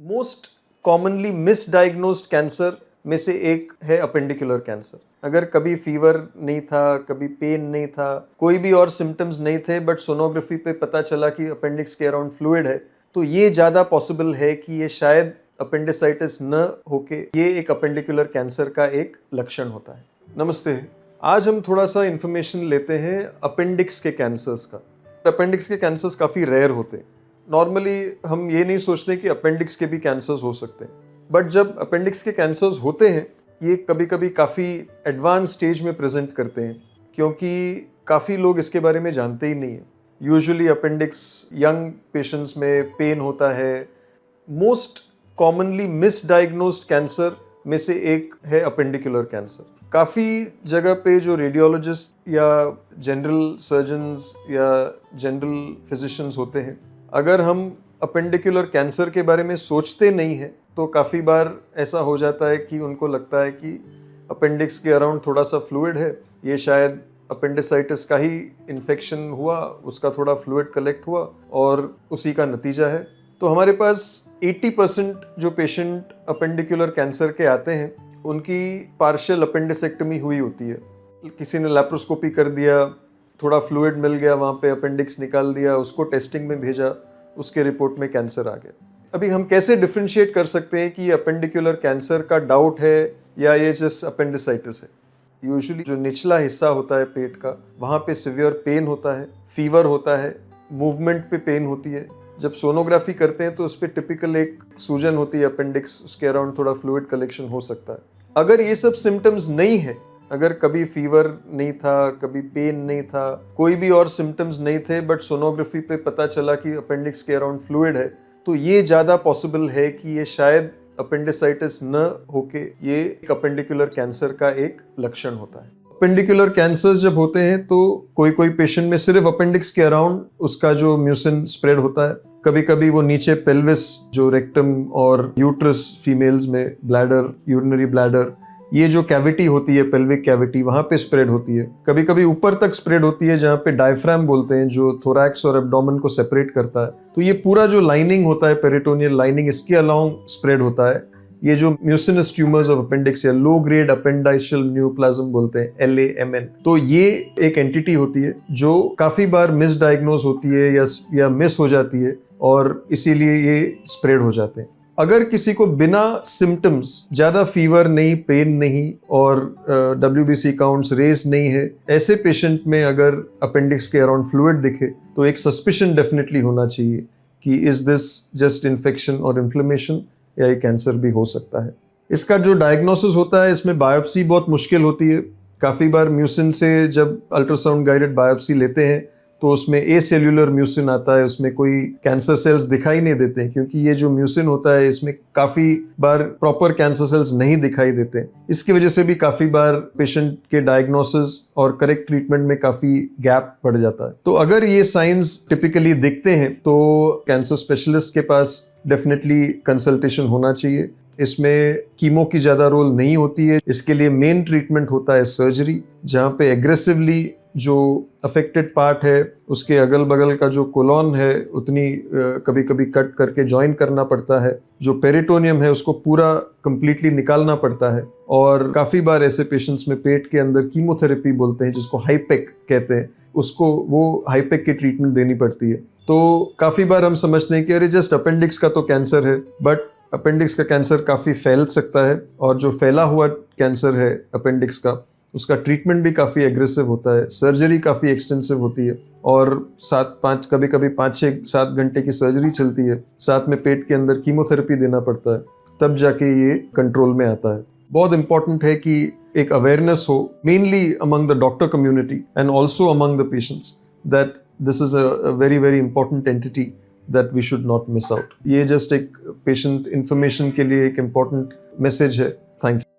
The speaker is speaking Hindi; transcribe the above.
मोस्ट कॉमनली मिसडायग्नोज्ड कैंसर में से एक है अपेंडिकुलर कैंसर। अगर कभी फीवर नहीं था, कभी पेन नहीं था, कोई भी और सिम्टम्स नहीं थे, बट सोनोग्राफी पे पता चला कि अपेंडिक्स के अराउंड फ्लूइड है, तो ये ज़्यादा पॉसिबल है कि ये शायद अपेंडिसाइटिस न होके ये एक अपेंडिकुलर कैंसर का एक लक्षण होता है। नमस्ते, आज हम थोड़ा सा इन्फॉर्मेशन लेते हैं अपेंडिक्स के कैंसर्स का। अपेंडिक्स के कैंसर्स काफ़ी रेयर होते हैं। नॉर्मली हम ये नहीं सोचते कि अपेंडिक्स के भी कैंसर्स हो सकते हैं, बट जब अपेंडिक्स के कैंसर्स होते हैं, ये कभी कभी काफ़ी एडवांस स्टेज में प्रेजेंट करते हैं, क्योंकि काफ़ी लोग इसके बारे में जानते ही नहीं हैं। यूजुअली अपेंडिक्स यंग पेशेंट्स में पेन होता है। मोस्ट कॉमनली मिसडायग्नोज्ड कैंसर में से एक है अपेंडिकुलर कैंसर। काफ़ी जगह पे जो रेडियोलॉजिस्ट या जनरल सर्जन्स या जनरल फिजिशियंस होते हैं, अगर हम अपेंडिकुलर कैंसर के बारे में सोचते नहीं हैं तो काफ़ी बार ऐसा हो जाता है कि उनको लगता है कि अपेंडिक्स के अराउंड थोड़ा सा फ्लूइड है, ये शायद अपेंडिसाइटिस का ही इन्फेक्शन हुआ, उसका थोड़ा फ्लूइड कलेक्ट हुआ और उसी का नतीजा है। तो हमारे पास 80% जो पेशेंट अपेंडिकुलर कैंसर के आते हैं, उनकी पार्शियल अपेंडिसेक्टमी हुई होती है। किसी ने लैप्रोस्कोपी कर दिया, थोड़ा फ्लूइड मिल गया, वहाँ पे अपेंडिक्स निकाल दिया, उसको टेस्टिंग में भेजा, उसके रिपोर्ट में कैंसर आ गया। अभी हम कैसे डिफ्रेंशिएट कर सकते हैं कि ये अपेंडिकुलर कैंसर का डाउट है या ये जस्ट अपेंडिसाइटिस है। यूजुअली जो निचला हिस्सा होता है पेट का, वहाँ पे सिवियर पेन होता है, फीवर होता है, मूवमेंट पे पेन होती है। जब सोनोग्राफी करते हैं तो उस पर टिपिकल एक सूजन होती है अपेंडिक्स, उसके अराउंड थोड़ा फ्लूइड कलेक्शन हो सकता है। अगर ये सब सिम्टम्स नहीं है, अगर कभी फीवर नहीं था, कभी पेन नहीं था, कोई भी और सिम्टम्स नहीं थे, बट सोनोग्राफी पे पता चला कि अपेंडिक्स के अराउंड फ्लूइड है, तो ये ज़्यादा पॉसिबल है कि ये शायद अपेंडिसाइटिस न होके ये एक अपेंडिकुलर कैंसर का एक लक्षण होता है। अपेंडिकुलर कैंसर्स जब होते हैं तो कोई कोई पेशेंट में सिर्फ अपेंडिक्स के अराउंड उसका जो म्यूसिन स्प्रेड होता है, कभी कभी वो नीचे पेल्विस, जो रेक्टम और यूट्रस फीमेल्स में, ब्लैडर, यूरिनरी ब्लैडर, ये जो कैविटी होती है, पेल्विक कैविटी, वहां पे स्प्रेड होती है। कभी कभी ऊपर तक स्प्रेड होती है, जहाँ पे डायफ्राम बोलते हैं, जो थोरैक्स और एब्डोमेन को सेपरेट करता है। तो ये पूरा जो लाइनिंग होता है, पेरिटोनियल लाइनिंग, इसके अलाउंग स्प्रेड होता है। ये जो म्यूसिनस ट्यूमर्स ऑफ अपेंडिक्स या लो ग्रेड अपेंडाइशियल न्यूप्लाज्म बोलते हैं, LAMN, तो ये एक एंटिटी होती है जो काफी बार मिसडायग्नोज होती है या मिस हो जाती है, और इसीलिए ये स्प्रेड हो जाते हैं। अगर किसी को बिना सिम्टम्स, ज्यादा फीवर नहीं, पेन नहीं और WBC काउंट्स रेज नहीं है, ऐसे पेशेंट में अगर अपेंडिक्स के अराउंड फ्लूइड दिखे तो एक सस्पिशन डेफिनेटली होना चाहिए कि इज दिस जस्ट इन्फेक्शन और इन्फ्लेमेशन, या ये कैंसर भी हो सकता है। इसका जो डायग्नोसिस होता है, इसमें बायोप्सी बहुत मुश्किल होती है। काफ़ी बार म्यूसिन से जब अल्ट्रासाउंड गाइडेड बायोप्सी लेते हैं तो उसमें एसेल्यूलर म्यूसिन आता है, उसमें कोई कैंसर सेल्स दिखाई नहीं देते हैं, क्योंकि ये जो म्यूसिन होता है इसमें काफ़ी बार प्रॉपर कैंसर सेल्स नहीं दिखाई देते। इसकी वजह से भी काफ़ी बार पेशेंट के डायग्नोसिस और करेक्ट ट्रीटमेंट में काफ़ी गैप पड़ जाता है। तो अगर ये साइंस टिपिकली दिखते हैं तो कैंसर स्पेशलिस्ट के पास डेफिनेटली कंसल्टेशन होना चाहिए। इसमें कीमो की ज़्यादा रोल नहीं होती है। इसके लिए मेन ट्रीटमेंट होता है सर्जरी, जहाँ पे एग्रेसिवली जो अफेक्टेड पार्ट है, उसके अगल बगल का जो कोलॉन है, उतनी कभी कभी कट करके ज्वाइन करना पड़ता है। जो पेरिटोनियम है उसको पूरा कंप्लीटली निकालना पड़ता है। और काफ़ी बार ऐसे पेशेंट्स में पेट के अंदर कीमोथेरेपी बोलते हैं, जिसको हाईपेक कहते हैं, उसको वो हाईपेक की ट्रीटमेंट देनी पड़ती है। तो काफ़ी बार हम समझते हैं कि अरे जस्ट अपेंडिक्स का तो कैंसर है, बट अपेंडिक्स का कैंसर काफ़ी फैल सकता है, और जो फैला हुआ कैंसर है अपेंडिक्स का, उसका ट्रीटमेंट भी काफ़ी एग्रेसिव होता है, सर्जरी काफ़ी एक्सटेंसिव होती है, और 7-5, कभी कभी 5-6-7 घंटे की सर्जरी चलती है, साथ में पेट के अंदर कीमोथेरेपी देना पड़ता है, तब जाके ये कंट्रोल में आता है। बहुत इंपॉर्टेंट है कि एक अवेयरनेस हो, mainly among the doctor community and also among the patients, that this is a very very important entity that we should not miss out. ये जस्ट एक पेशेंट इंफॉर्मेशन के लिए एक इम्पॉर्टेंट मैसेज है। Thank you.